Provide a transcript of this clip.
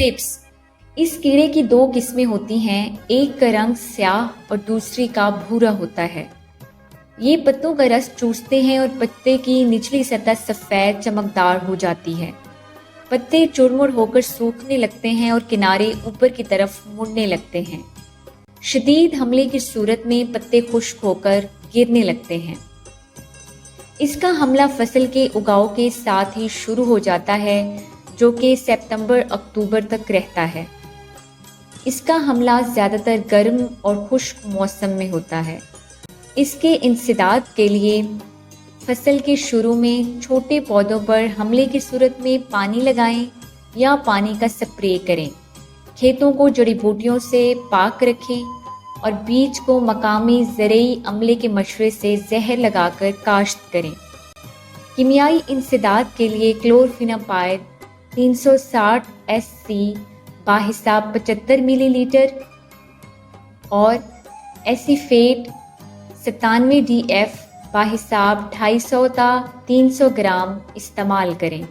Thrips. इस कीड़े की दो किस्में होती हैं, एक का रंग स्याह और दूसरी का भूरा होता है। ये पत्तों का रस चूसते हैं और पत्ते की निचली सतह सफ़ेद चमकदार हो जाती है। पत्ते चुरमुर होकर सूखने लगते हैं और किनारे ऊपर की तरफ मुड़ने लगते हैं। शदीद हमले की सूरत में पत्ते खुश्क होकर गिरने लगते हैं। इसका हमला फसल के उगाव के साथ ही शुरू हो जाता है, जो कि सितंबर-अक्टूबर तक रहता है। इसका हमला ज़्यादातर गर्म और खुश्क मौसम में होता है। इसके इंसदाद के लिए फसल के शुरू में छोटे पौधों पर हमले की सूरत में पानी लगाएं या पानी का स्प्रे करें। खेतों को जड़ी बूटियों से पाक रखें और बीज को मकामी ज़रई अमले के मशवरे से जहर लगाकर काश्त करें। कीमियाई इंसदाद के लिए क्लोरफिनापाइड 360 SC बाहिसाब 75 मिलीलीटर और एसीफेट 97 DF बाहिसाब 250 ता 300 ग्राम इस्तेमाल करें।